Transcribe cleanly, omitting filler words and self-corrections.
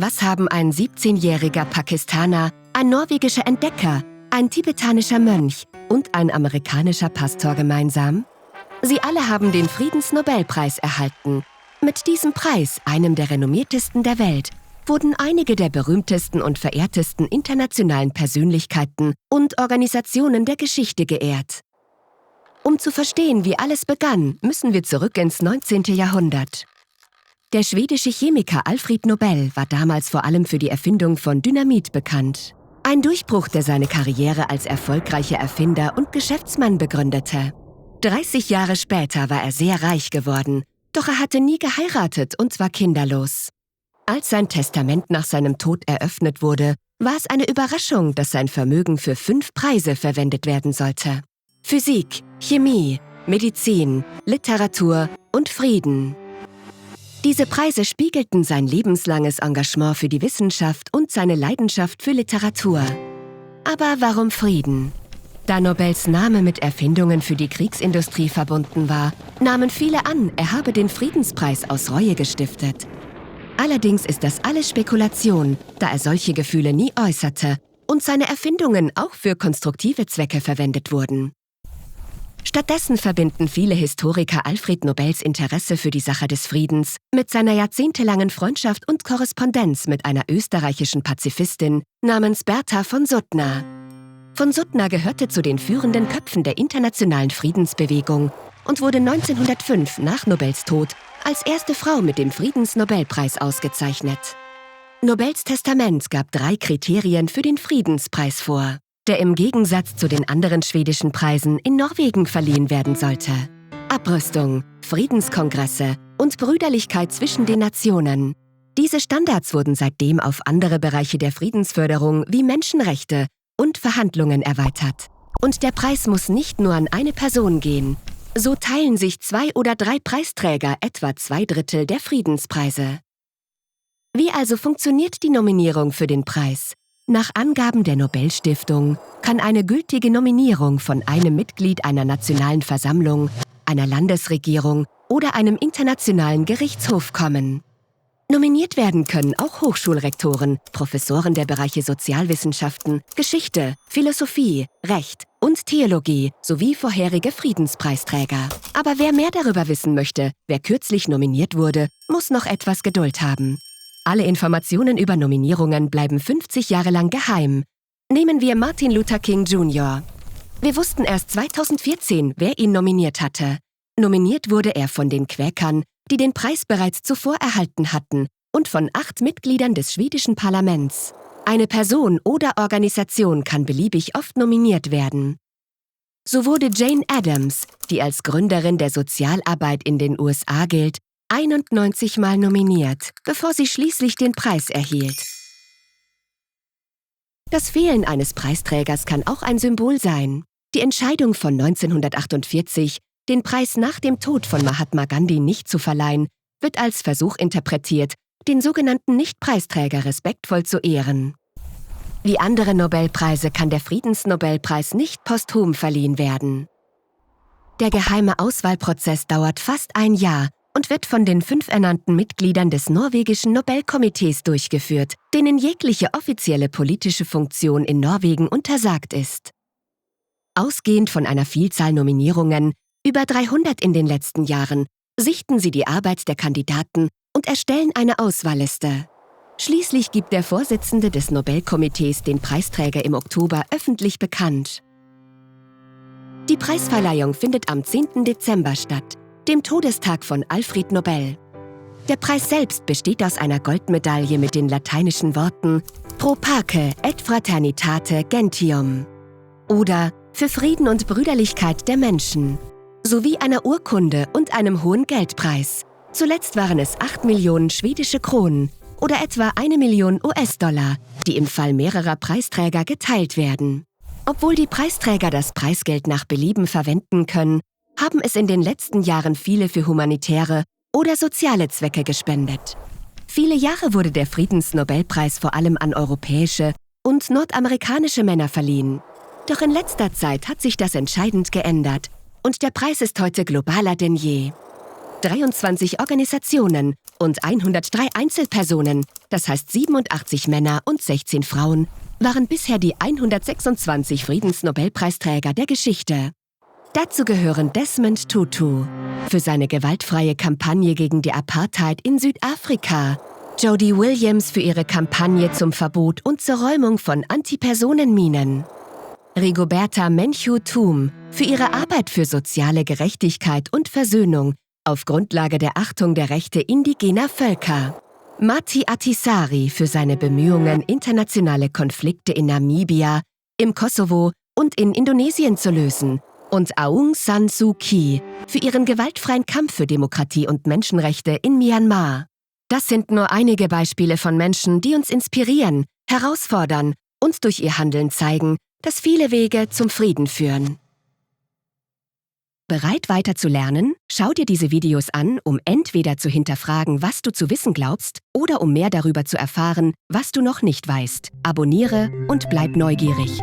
Was haben ein 17-jähriger Pakistaner, ein norwegischer Entdecker, ein tibetanischer Mönch und ein amerikanischer Pastor gemeinsam? Sie alle haben den Friedensnobelpreis erhalten. Mit diesem Preis, einem der renommiertesten der Welt, wurden einige der berühmtesten und verehrtesten internationalen Persönlichkeiten und Organisationen der Geschichte geehrt. Um zu verstehen, wie alles begann, müssen wir zurück ins 19. Jahrhundert. Der schwedische Chemiker Alfred Nobel war damals vor allem für die Erfindung von Dynamit bekannt. Ein Durchbruch, der seine Karriere als erfolgreicher Erfinder und Geschäftsmann begründete. 30 Jahre später war er sehr reich geworden, doch er hatte nie geheiratet und war kinderlos. Als sein Testament nach seinem Tod eröffnet wurde, war es eine Überraschung, dass sein Vermögen für 5 Preise verwendet werden sollte. Physik, Chemie, Medizin, Literatur und Frieden. Diese Preise spiegelten sein lebenslanges Engagement für die Wissenschaft und seine Leidenschaft für Literatur. Aber warum Frieden? Da Nobels Name mit Erfindungen für die Kriegsindustrie verbunden war, nahmen viele an, er habe den Friedenspreis aus Reue gestiftet. Allerdings ist das alles Spekulation, da er solche Gefühle nie äußerte und seine Erfindungen auch für konstruktive Zwecke verwendet wurden. Stattdessen verbinden viele Historiker Alfred Nobels Interesse für die Sache des Friedens mit seiner jahrzehntelangen Freundschaft und Korrespondenz mit einer österreichischen Pazifistin namens Bertha von Suttner. Von Suttner gehörte zu den führenden Köpfen der internationalen Friedensbewegung und wurde 1905 nach Nobels Tod als erste Frau mit dem Friedensnobelpreis ausgezeichnet. Nobels Testament gab 3 Kriterien für den Friedenspreis vor, der im Gegensatz zu den anderen schwedischen Preisen in Norwegen verliehen werden sollte. Abrüstung, Friedenskongresse und Brüderlichkeit zwischen den Nationen. Diese Standards wurden seitdem auf andere Bereiche der Friedensförderung wie Menschenrechte und Verhandlungen erweitert. Und der Preis muss nicht nur an eine Person gehen. So teilen sich 2 oder 3 Preisträger etwa 2/3 der Friedenspreise. Wie also funktioniert die Nominierung für den Preis? Nach Angaben der Nobelstiftung kann eine gültige Nominierung von einem Mitglied einer nationalen Versammlung, einer Landesregierung oder einem internationalen Gerichtshof kommen. Nominiert werden können auch Hochschulrektoren, Professoren der Bereiche Sozialwissenschaften, Geschichte, Philosophie, Recht und Theologie sowie vorherige Friedenspreisträger. Aber wer mehr darüber wissen möchte, wer kürzlich nominiert wurde, muss noch etwas Geduld haben. Alle Informationen über Nominierungen bleiben 50 Jahre lang geheim. Nehmen wir Martin Luther King Jr. Wir wussten erst 2014, wer ihn nominiert hatte. Nominiert wurde er von den Quäkern, die den Preis bereits zuvor erhalten hatten, und von 8 Mitgliedern des schwedischen Parlaments. Eine Person oder Organisation kann beliebig oft nominiert werden. So wurde Jane Addams, die als Gründerin der Sozialarbeit in den USA gilt, 91 Mal nominiert, bevor sie schließlich den Preis erhielt. Das Fehlen eines Preisträgers kann auch ein Symbol sein. Die Entscheidung von 1948, den Preis nach dem Tod von Mahatma Gandhi nicht zu verleihen, wird als Versuch interpretiert, den sogenannten Nicht-Preisträger respektvoll zu ehren. Wie andere Nobelpreise kann der Friedensnobelpreis nicht posthum verliehen werden. Der geheime Auswahlprozess dauert fast ein Jahr und wird von den 5 ernannten Mitgliedern des norwegischen Nobelkomitees durchgeführt, denen jegliche offizielle politische Funktion in Norwegen untersagt ist. Ausgehend von einer Vielzahl Nominierungen, über 300 in den letzten Jahren, sichten sie die Arbeit der Kandidaten und erstellen eine Auswahlliste. Schließlich gibt der Vorsitzende des Nobelkomitees den Preisträger im Oktober öffentlich bekannt. Die Preisverleihung findet am 10. Dezember statt, dem Todestag von Alfred Nobel. Der Preis selbst besteht aus einer Goldmedaille mit den lateinischen Worten Pro Pace et Fraternitate Gentium oder für Frieden und Brüderlichkeit der Menschen, sowie einer Urkunde und einem hohen Geldpreis. Zuletzt waren es 8 Millionen schwedische Kronen oder etwa 1 Million US-Dollar, die im Fall mehrerer Preisträger geteilt werden. Obwohl die Preisträger das Preisgeld nach Belieben verwenden können, haben es in den letzten Jahren viele für humanitäre oder soziale Zwecke gespendet. Viele Jahre wurde der Friedensnobelpreis vor allem an europäische und nordamerikanische Männer verliehen. Doch in letzter Zeit hat sich das entscheidend geändert und der Preis ist heute globaler denn je. 23 Organisationen und 103 Einzelpersonen das heißt 87 Männer und 16 Frauen, waren bisher die 126 Friedensnobelpreisträger der Geschichte. Dazu gehören Desmond Tutu für seine gewaltfreie Kampagne gegen die Apartheid in Südafrika, Jody Williams für ihre Kampagne zum Verbot und zur Räumung von Antipersonenminen, Rigoberta Menchú-Tum für ihre Arbeit für soziale Gerechtigkeit und Versöhnung auf Grundlage der Achtung der Rechte indigener Völker, Mati Ahtisaari für seine Bemühungen, internationale Konflikte in Namibia, im Kosovo und in Indonesien zu lösen, und Aung San Suu Kyi für ihren gewaltfreien Kampf für Demokratie und Menschenrechte in Myanmar. Das sind nur einige Beispiele von Menschen, die uns inspirieren, herausfordern und durch ihr Handeln zeigen, dass viele Wege zum Frieden führen. Bereit weiter zu lernen? Schau dir diese Videos an, um entweder zu hinterfragen, was du zu wissen glaubst, oder um mehr darüber zu erfahren, was du noch nicht weißt. Abonniere und bleib neugierig.